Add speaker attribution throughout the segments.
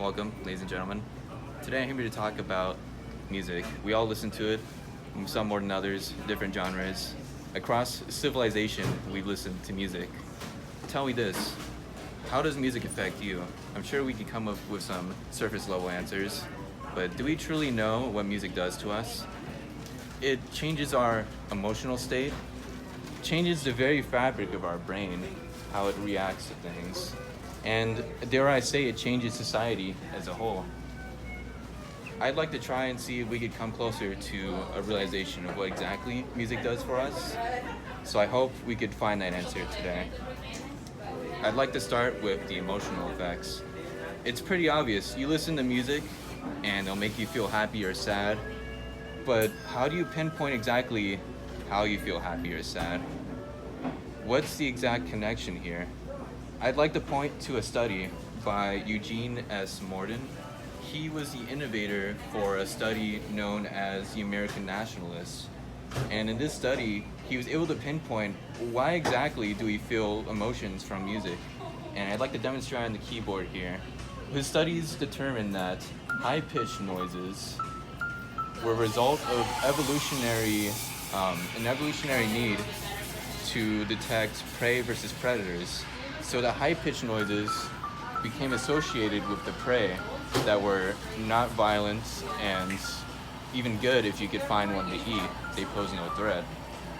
Speaker 1: Welcome, ladies and gentlemen. Today I'm here to talk about music. We all listen to it, some more than others, different genres. Across civilization, we listen to music. Tell me this, how does music affect you? I'm sure we could come up with some surface level answers, but do we truly know what music does to us? It changes our emotional state, changes the very fabric of our brain, how it reacts to things. And dare I say, it changes society as a whole. I'd like to try and see if we could come closer to a realization of what exactly music does for us. So I hope we could find that answer today. I'd like to start with the emotional effects. It's pretty obvious. You listen to music and it'll make you feel happy or sad. But how do you pinpoint exactly how you feel happy or sad? What's the exact connection here? I'd like to point to a study by Eugene S. Morden. He was the innovator for a study known as the American Nationalists. And in this study, he was able to pinpoint why exactly do we feel emotions from music. And I'd like to demonstrate on the keyboard here. His studies determined that high-pitched noises were a result of an evolutionary need to detect prey versus predators. So the high-pitched noises became associated with the prey that were not violent and even good if you could find one to eat. They pose no threat.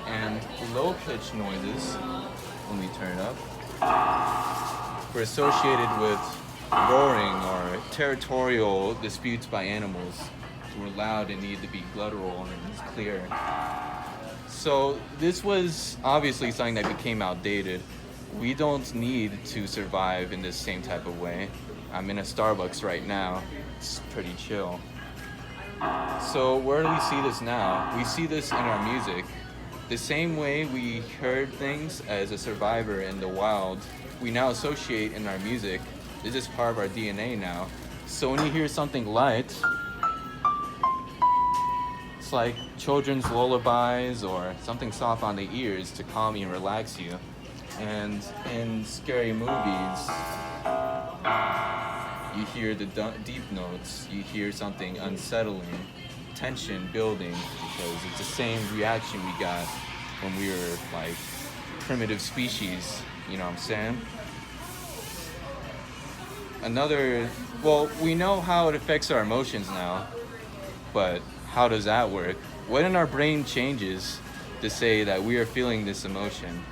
Speaker 1: And low-pitched noises, when we turn it up, were associated with roaring or territorial disputes by animals who were loud and needed to be guttural and clear. So this was obviously something that became outdated. We don't need to survive in this same type of way. I'm in a Starbucks right now. It's pretty chill. So where do we see this now? We see this in our music. The same way we heard things as a survivor in the wild, we now associate in our music. This is part of our DNA now. So when you hear something light, it's like children's lullabies or something soft on the ears to calm you and relax you. And in scary movies, you hear the deep notes, you hear something unsettling, tension building, because it's the same reaction we got when we were like primitive species, you know what I'm saying? We know how it affects our emotions now, but how does that work? What in our brain changes to say that we are feeling this emotion?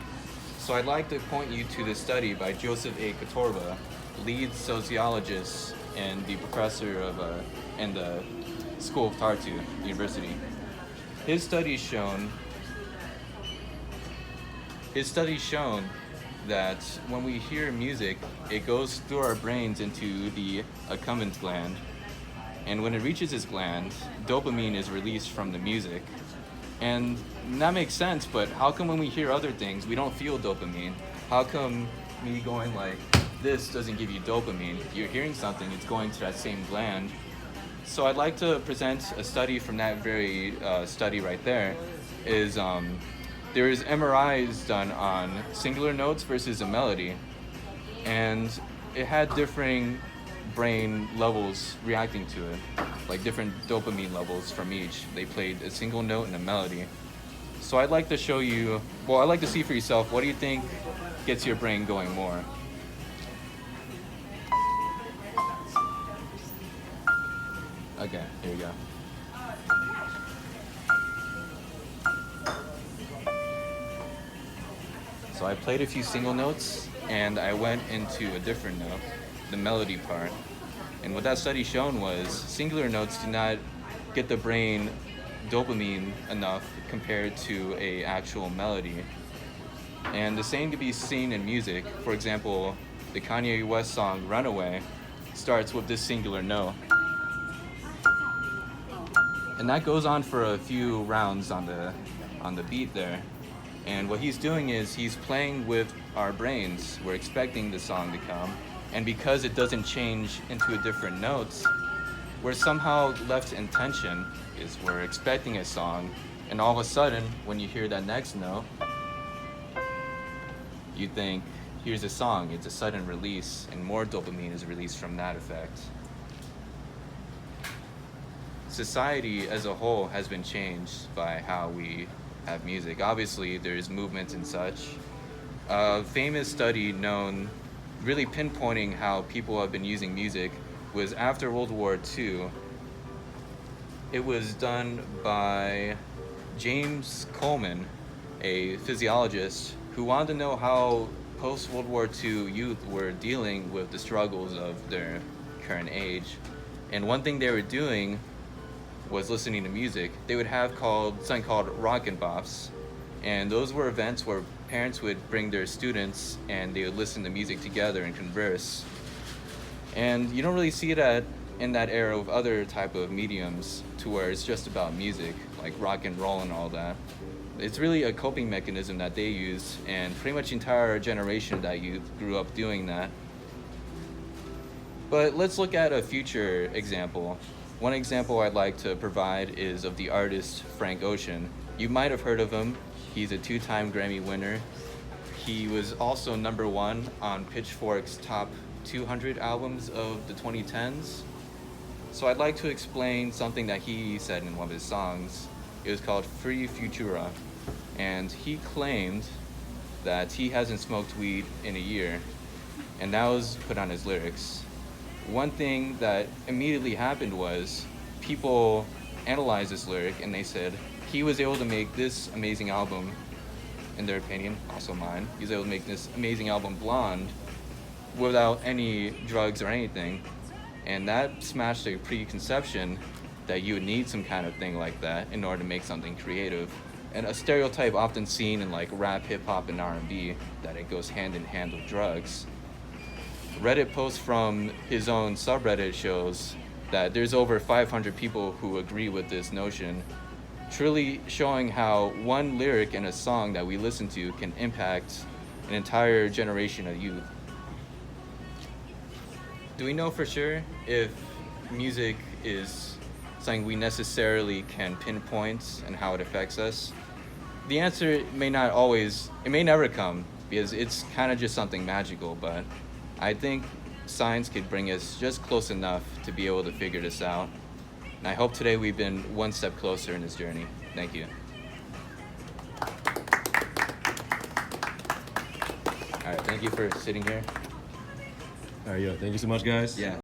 Speaker 1: So I'd like to point you to this study by Joseph A. Katorba, lead sociologist and the professor in the School of Tartu University. His study's shown that when we hear music, it goes through our brains into the accumbens gland. And when it reaches this gland, dopamine is released from the music. And that makes sense, but how come when we hear other things, we don't feel dopamine? How come me going like this doesn't give you dopamine? You're hearing something, it's going to that same gland. So I'd like to present a study from that very study right there. There's MRIs done on singular notes versus a melody. And it had differing brain levels reacting to it, like different dopamine levels from each. They played a single note and a melody. So I'd like to show you, I'd like to see for yourself, what do you think gets your brain going more? Okay, here we go. So I played a few single notes and I went into a different note, the melody part. And what that study shown was singular notes do not get the brain dopamine enough compared to a actual melody. And the same can be seen in music. For example, the Kanye West song Runaway starts with this singular note. And that goes on for a few rounds on the beat there. And what he's doing is he's playing with our brains. We're expecting the song to come. And because it doesn't change into a different notes, we're somehow left in tension. Is we're expecting a song, and all of a sudden, when you hear that next note, you think, here's a song. It's a sudden release, and more dopamine is released from that effect. society as a whole has been changed by how we have music. Obviously, there's movements and such. A famous study known really pinpointing how people have been using music was after World War II. It was done by James Coleman, a physiologist who wanted to know how post-World War II youth were dealing with the struggles of their current age. And one thing they were doing was listening to music. They would have something called rockin' bops, and those were events where parents would bring their students and they would listen to music together and converse. And you don't really see that in that era of other type of mediums to where it's just about music, like rock and roll and all that. It's really a coping mechanism that they use, and pretty much the entire generation of that youth grew up doing that. But let's look at a future example. One example I'd like to provide is of the artist Frank Ocean. You might have heard of him. He's a 2-time Grammy winner. He was also #1 on Pitchfork's top 200 albums of the 2010s. So I'd like to explain something that he said in one of his songs. It was called Free Futura. And he claimed that he hasn't smoked weed in a year. And that was put on his lyrics. One thing that immediately happened was people analyzed this lyric and they said he was able to make this amazing album, in their opinion, also mine, he was able to make this amazing album Blonde without any drugs or anything. And that smashed a preconception that you would need some kind of thing like that in order to make something creative. And a stereotype often seen in like rap, hip hop, and R&B, that it goes hand in hand with drugs. Reddit post from his own subreddit shows that there's over 500 people who agree with this notion, truly showing how one lyric in a song that we listen to can impact an entire generation of youth. Do we know for sure if music is something we necessarily can pinpoint and how it affects us? The answer may never come, because it's kind of just something magical, but I think science could bring us just close enough to be able to figure this out. And I hope today we've been one step closer in this journey. Thank you. All right, thank you for sitting here.
Speaker 2: All right, yo, thank you so much, guys.
Speaker 1: Yeah.